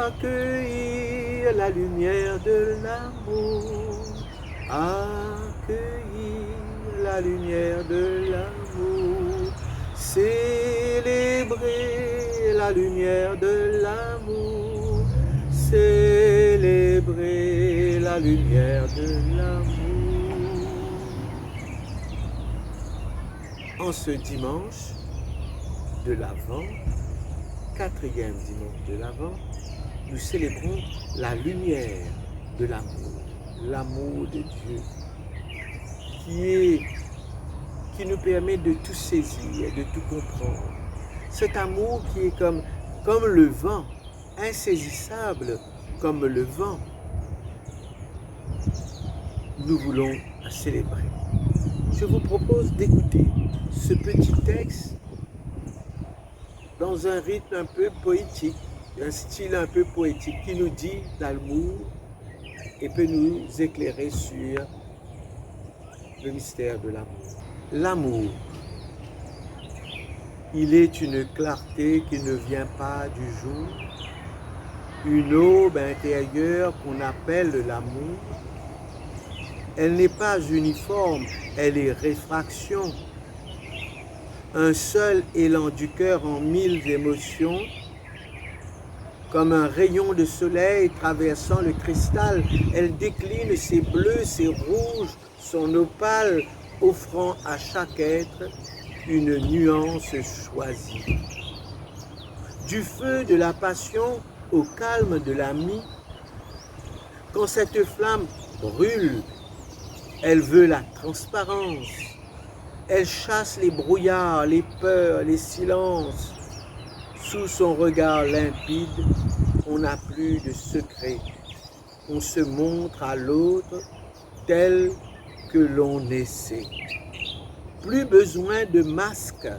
accueillir la lumière de l'amour, accueillir la lumière de l'amour, célébrer la lumière de l'amour, célébrer la lumière de l'amour. En ce dimanche de l'Avent, quatrième dimanche de l'Avent, nous célébrons la lumière de l'amour de Dieu, qui nous permet de tout saisir, de tout comprendre. Cet amour qui est comme le vent, insaisissable comme le vent. Nous voulons la célébrer. Je vous propose d'écouter ce petit texte dans un rythme un peu poétique, un style un peu poétique qui nous dit l'amour et peut nous éclairer sur le mystère de l'amour. L'amour, il est une clarté qui ne vient pas du jour, une aube intérieure qu'on appelle l'amour. Elle n'est pas uniforme, elle est réfraction. Un seul élan du cœur en mille émotions, comme un rayon de soleil traversant le cristal, elle décline ses bleus, ses rouges, son opale, offrant à chaque être une nuance choisie. Du feu de la passion au calme de l'ami, quand cette flamme brûle, elle veut la transparence. Elle chasse les brouillards, les peurs, les silences. Sous son regard limpide, on n'a plus de secret. On se montre à l'autre tel que l'on essaie. Plus besoin de masques,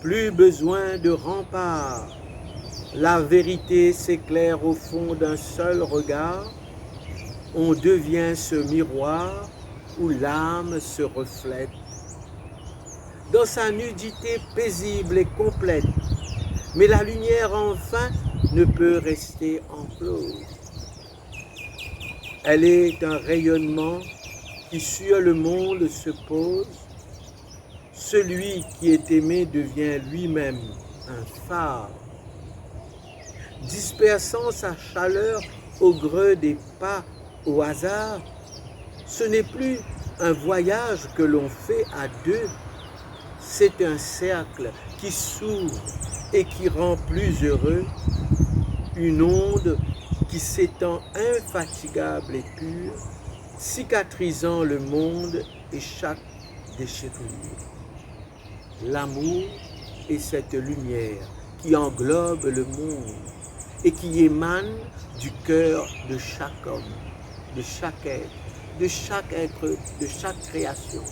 plus besoin de remparts. La vérité s'éclaire au fond d'un seul regard. On devient ce miroir où l'âme se reflète. Dans sa nudité paisible et complète, mais la lumière enfin ne peut rester enclose. Elle est un rayonnement qui sur le monde se pose. Celui qui est aimé devient lui-même un phare, dispersant sa chaleur au gré des pas au hasard. Ce n'est plus un voyage que l'on fait à deux, c'est un cercle qui s'ouvre et qui rend plus heureux, une onde qui s'étend infatigable et pure, cicatrisant le monde et chaque déchirure. L'amour est cette lumière qui englobe le monde et qui émane du cœur de chaque homme, de chaque être, de chaque création.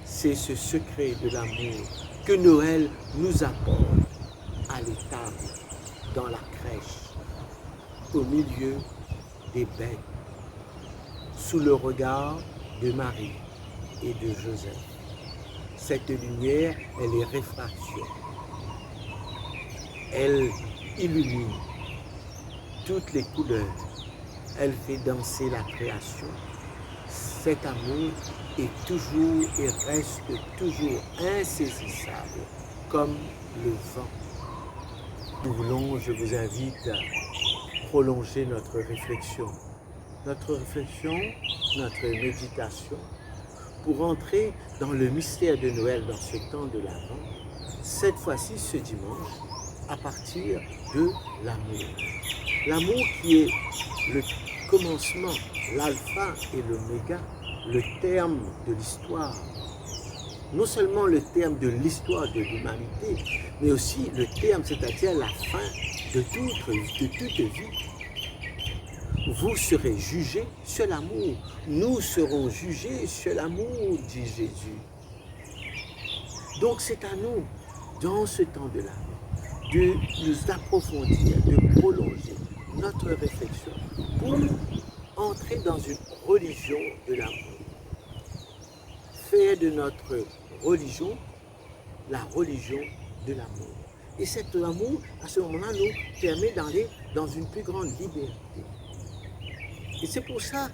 C'est ce secret de l'amour que Noël nous apporte à l'étable, dans la crèche, au milieu des bêtes, sous le regard de Marie et de Joseph. Cette lumière, elle est réfraction. Elle illumine toutes les couleurs. Elle fait danser la création. Cet amour est toujours et reste toujours insaisissable comme le vent. Nous voulons, je vous invite à prolonger notre réflexion, notre méditation, pour entrer dans le mystère de Noël dans ce temps de l'Avent, cette fois-ci ce dimanche, à partir de l'amour. L'amour qui est le commencement, l'alpha et l'oméga, le terme de l'histoire. Non seulement le terme de l'histoire de l'humanité, mais aussi le terme, c'est-à-dire la fin de toute vie. Vous serez jugés sur l'amour. Nous serons jugés sur l'amour, dit Jésus. Donc c'est à nous, dans ce temps de l'Avent, de nous approfondir, de prolonger notre réflexion pour entrer dans une religion de l'amour. Faire de notre religion la religion de l'amour. Et cet amour, à ce moment-là, nous permet d'aller dans une plus grande liberté. Et c'est pour ça,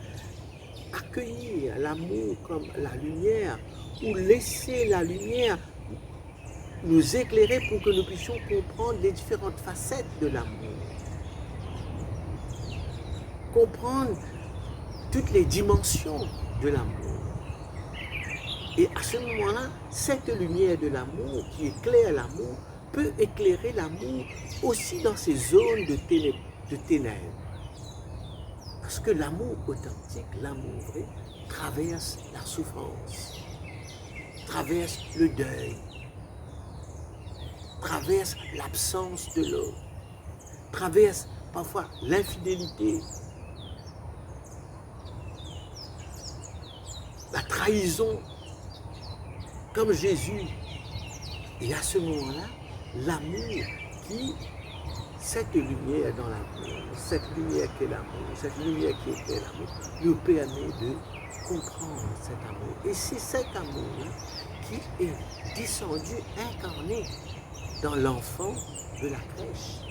accueillir l'amour comme la lumière, ou laisser la lumière nous éclairer pour que nous puissions comprendre les différentes facettes de l'amour. Comprendre toutes les dimensions de l'amour. Et à ce moment-là, cette lumière de l'amour qui éclaire l'amour peut éclairer l'amour aussi dans ces zones de ténèbres. Parce que l'amour authentique, l'amour vrai, traverse la souffrance, traverse le deuil, traverse l'absence de l'autre, traverse parfois l'infidélité, la trahison, comme Jésus. Et à ce moment-là, l'amour qui, cette lumière dans l'amour, cette lumière qui est l'amour, cette lumière qui est l'amour, nous permet de comprendre cet amour. Et c'est cet amour-là qui est descendu, incarné dans l'enfant de la crèche.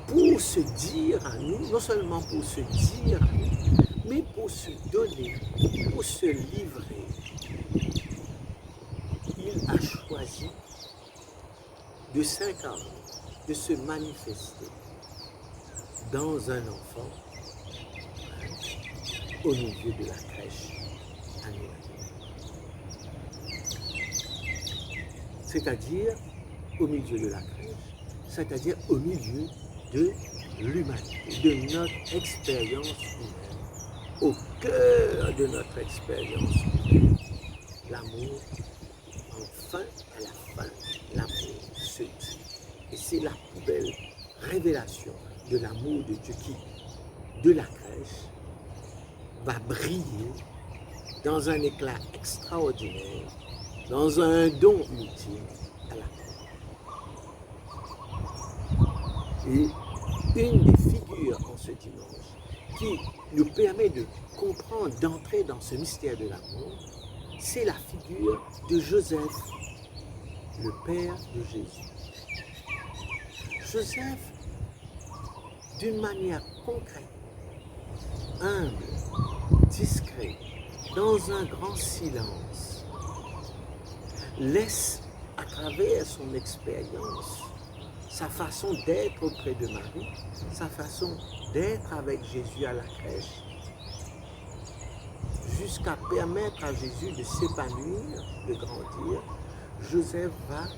Pour se dire à nous, non seulement pour se dire à nous, mais pour se donner, pour se livrer. Il a choisi de s'incarner, de se manifester dans un enfant au milieu de la crèche à Noël. C'est-à-dire au milieu de la crèche, c'est-à-dire au milieu de l'humanité, de notre expérience humaine, au cœur de notre expérience humaine. L'amour, enfin, à la fin, l'amour se dit. Et c'est la plus belle révélation de l'amour de Dieu qui, de la crèche, va briller dans un éclat extraordinaire, dans un don ultime à la croix. Et une des figures en ce dimanche qui nous permet de comprendre, d'entrer dans ce mystère de l'amour, c'est la figure de Joseph, le père de Jésus. Joseph, d'une manière concrète, humble, discret, dans un grand silence, laisse à travers son expérience, sa façon d'être auprès de Marie, sa façon d'être avec Jésus à la crèche, jusqu'à permettre à Jésus de s'épanouir, de grandir. Joseph va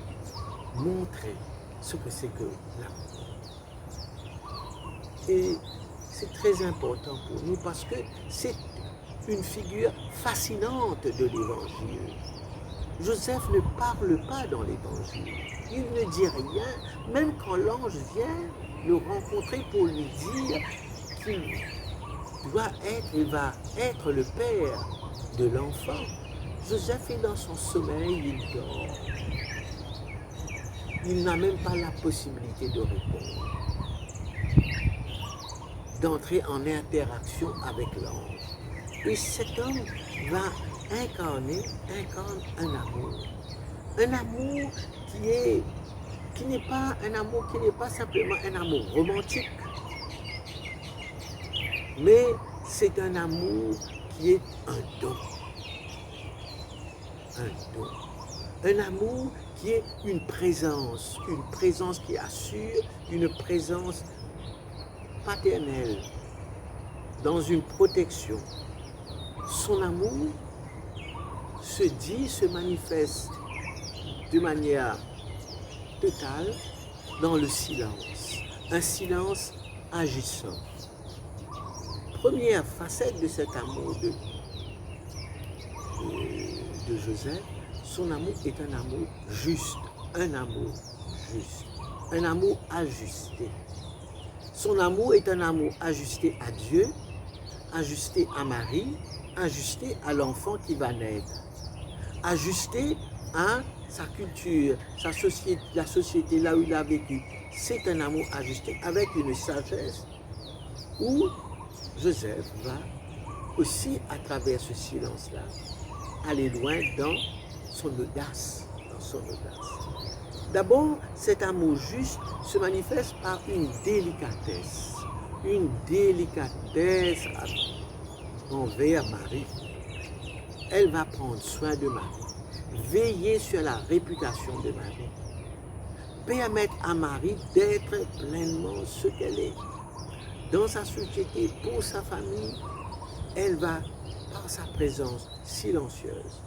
montrer ce que c'est que l'amour. Et c'est très important pour nous parce que c'est une figure fascinante de l'Évangile. Joseph ne parle pas dans l'Évangile. Il ne dit rien, même quand l'ange vient le rencontrer pour lui dire qu'il doit être et va être le père de l'enfant. Joseph est dans son sommeil, il dort. Il n'a même pas la possibilité de répondre, d'entrer en interaction avec l'ange. Et cet homme incarne un amour. Un amour qui n'est pas un amour, qui n'est pas simplement un amour romantique, mais c'est un amour qui est un don. Un don. Un amour qui est une présence qui assure une présence paternelle dans une protection. Son amour se dit, se manifeste de manière totale dans le silence, un silence agissant. Première facette de cet amour de Joseph, son amour est un amour juste, un amour juste, un amour ajusté. Son amour est un amour ajusté à Dieu, ajusté à Marie, ajusté à l'enfant qui va naître, ajusté à sa culture, la société là où il a vécu. C'est un amour ajusté avec une sagesse où Joseph va aussi, à travers ce silence-là, aller loin dans son audace, D'abord, cet amour juste se manifeste par une délicatesse envers Marie. Elle va prendre soin de Marie, veiller sur la réputation de Marie, permettre à Marie d'être pleinement ce qu'elle est. Dans sa société, pour sa famille, elle va, par sa présence silencieuse,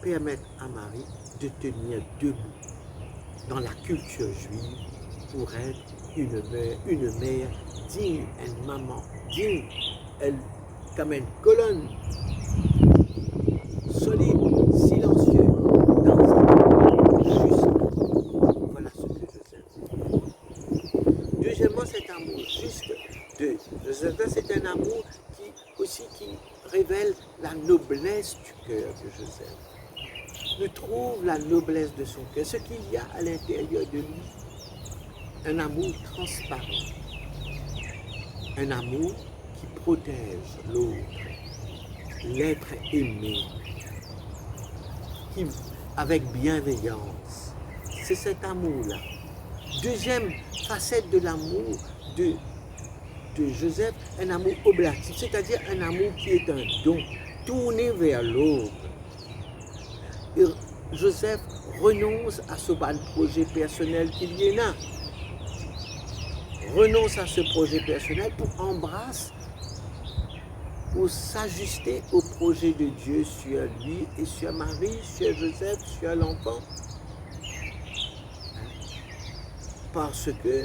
permettre à Marie de tenir debout dans la culture juive pour être une mère digne, une maman digne. Elle, comme une colonne solide, silencieuse, dans sa juste. Voilà ce que Joseph. Deuxièmement, cet amour juste de Joseph, c'est un amour qui révèle la noblesse du cœur de Joseph. Il trouve la noblesse de son cœur, ce qu'il y a à l'intérieur de lui. Un amour transparent, un amour qui protège l'autre, l'être aimé, avec bienveillance. C'est cet amour-là. Deuxième facette de l'amour de Joseph, un amour oblatif, c'est-à-dire un amour qui est un don, tourné vers l'autre. Joseph renonce à ce projet personnel qu'il y en a. Renonce à ce projet personnel pour embrasser, pour s'ajuster au projet de Dieu sur lui et sur Marie, sur Joseph, sur l'enfant. Parce que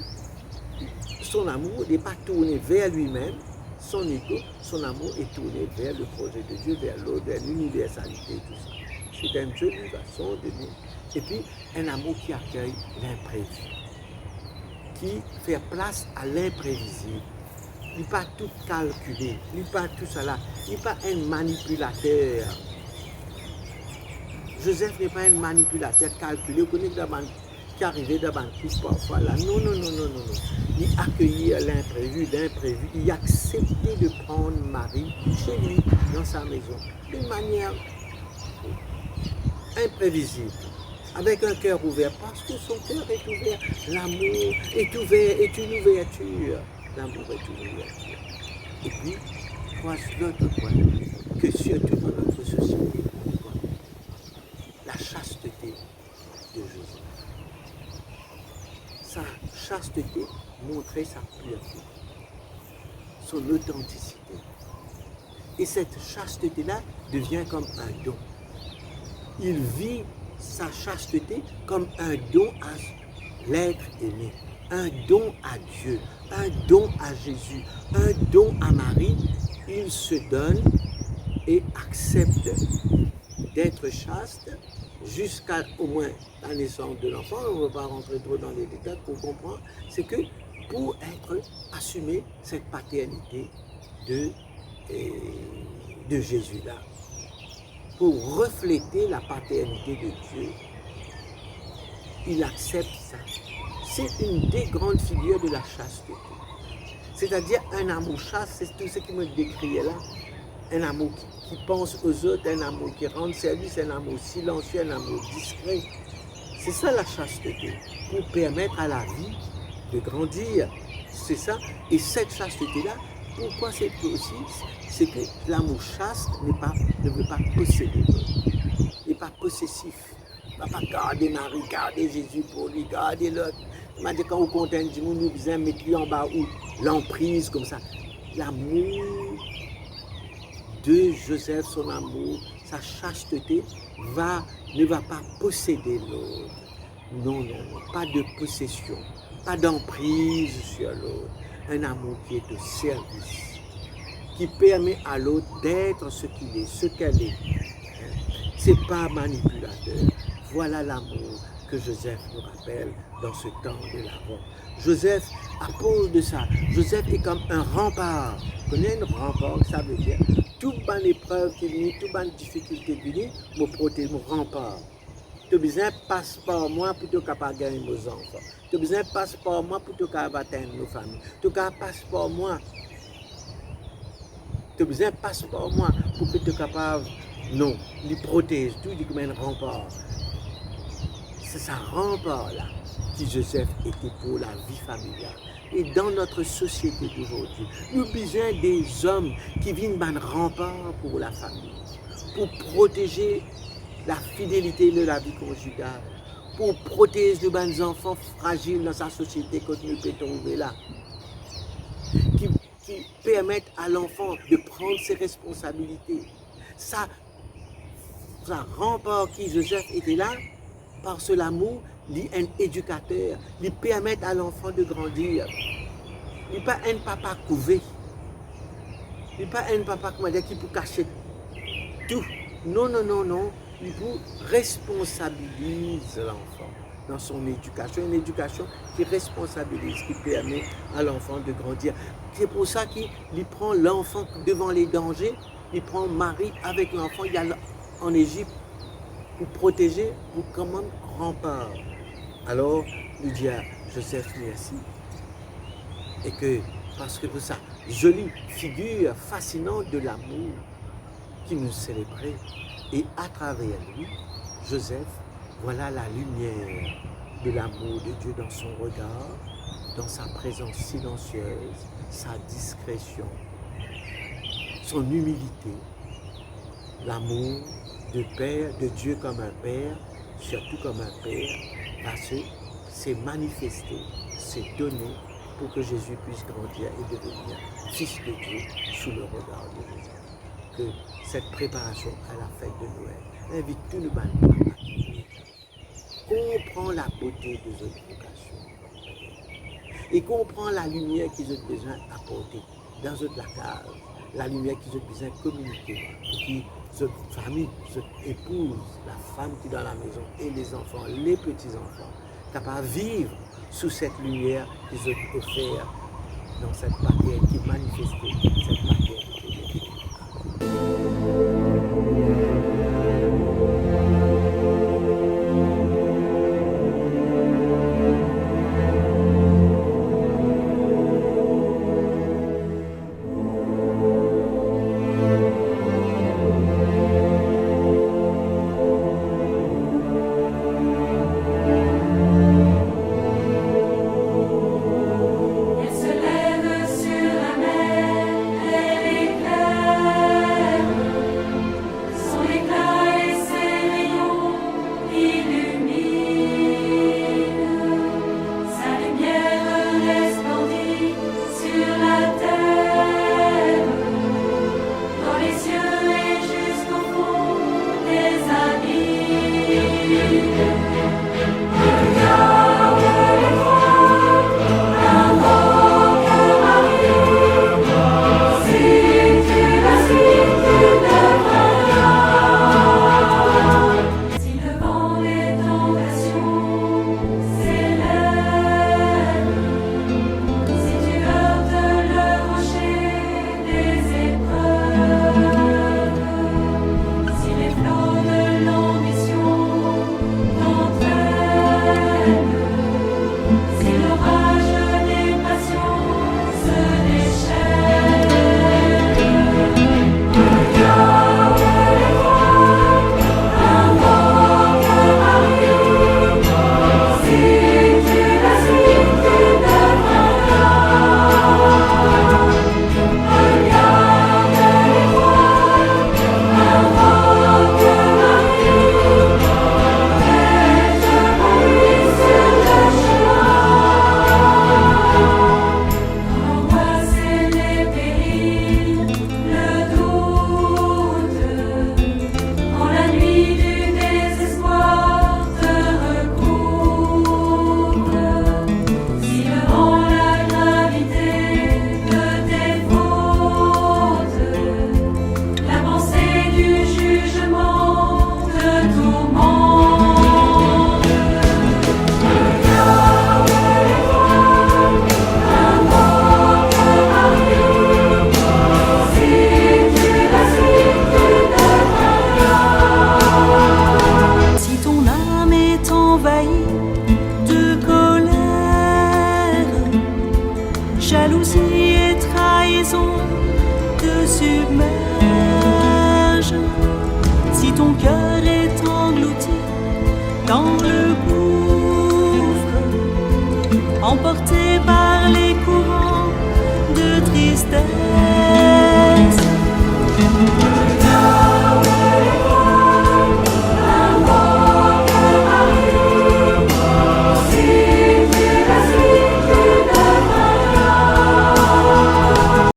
son amour n'est pas tourné vers lui-même, son ego, son amour est tourné vers le projet de Dieu, vers l'autre, vers l'universalité, tout ça. C'est une jolie façon de nous. Et puis, un amour qui accueille l'imprévu, qui fait place à l'imprévisible. Il n'est pas tout calculé, il n'est pas tout cela, il n'est pas un manipulateur. Joseph n'est pas un manipulateur calculé, vous connaissez qui arrivait dans la crise parfois là. Non. Il accueillir l'imprévu, il acceptait de prendre Marie chez lui, dans sa maison, d'une manière imprévisible, avec un cœur ouvert, parce que son cœur est ouvert, l'amour est ouvert, est une ouverture. L'amour est une ouverture. Et puis, l'autre point, que surtout dans notre société, la chasteté de Joseph. Sa chasteté montrait sa pureté, son authenticité. Et cette chasteté-là devient comme un don. Il vit sa chasteté comme un don à l'être aimé, un don à Dieu, un don à Jésus, un don à Marie. Il se donne et accepte d'être chaste jusqu'à au moins la naissance de l'enfant. On ne va pas rentrer trop dans les détails pour comprendre. C'est que pour assumer cette paternité de Jésus-là, pour refléter la paternité de Dieu, il accepte ça. C'est une des grandes figures de la chasteté. C'est-à-dire un amour chaste, c'est tout ce qui me décriait là. Un amour qui pense aux autres, un amour qui rend service, un amour silencieux, un amour discret. C'est ça la chasteté, pour permettre à la vie de grandir. C'est ça. Et cette chasteté-là, pourquoi c'est aussi, c'est que l'amour chaste ne veut pas posséder l'autre, n'est pas possessif. Il ne va pas garder Marie, garder Jésus pour lui, garder l'autre. Il m'a dit quand on compte un dimanche, nous besoin mettre lui en bas ou l'emprise comme ça. L'amour de Joseph, son amour, sa chasteté ne va pas posséder l'autre. Non, pas de possession, pas d'emprise sur l'autre. Un amour qui est au service, qui permet à l'autre d'être ce qu'il est, ce qu'elle est. C'est pas manipulateur. Voilà l'amour que Joseph nous rappelle dans ce temps de l'Avent. Joseph, à cause de ça, Joseph est comme un rempart. Vous connaissez un rempart, ça veut dire toute bonne épreuve qui vient, toute bonne difficulté qui vient, me protège, me rempart. Tu as besoin de passe par moi pour te capable gagner nos enfants. Tu as besoin de passe par moi pour te capable atteindre nos familles. Tu as passe par moi. Tu as besoin de passe par moi pour que tu sois capable. Non, il protège tout, il comme un rempart. C'est ça rempart là. qui Joseph était pour la vie familiale. Et dans notre société d'aujourd'hui, nous avons besoin des hommes qui viennent ban rempart pour la famille, pour protéger la fidélité de la vie conjugale, pour protéger les enfants fragiles dans sa société que nous pouvons trouver là, qui permettent à l'enfant de prendre ses responsabilités. Ça rempart qui Joseph était là, par ce l'amour, il est un éducateur, il permet à l'enfant de grandir. Il n'est pas un papa couvé. Il n'est pas un papa qui peut cacher tout. Non, non, non, non. Il peut responsabiliser l'enfant dans son éducation. Une éducation qui responsabilise, qui permet à l'enfant de grandir. C'est pour ça qu'il prend l'enfant devant les dangers. Il prend Marie avec l'enfant. Il y a en Égypte pour protéger, pour comment rempart. Alors, nous dit à Joseph, merci. Et que, parce que sa jolie figure fascinante de l'amour qui nous célébrait, et à travers lui, Joseph, voilà la lumière de l'amour de Dieu dans son regard, dans sa présence silencieuse, sa discrétion, son humilité, l'amour de Père, de Dieu comme un Père, surtout comme un Père, parce que c'est manifesté, c'est donné pour que Jésus puisse grandir et devenir Fils de Dieu sous le regard de Jésus. Que cette préparation à la fête de Noël invite tout le monde à comprendre la beauté de notre vocation et comprendre la lumière qu'ils ont besoin d'apporter dans notre case, la lumière qu'ils ont besoin de communiquer pour que notre famille, notre épouse, la femme qui est dans la maison et les enfants, les petits-enfants, capables de vivre sous cette lumière qu'ils ont offert dans cette matière qui est manifestée, cette matière. Elle se lève sur la mer. emporté par les courants de tristesse.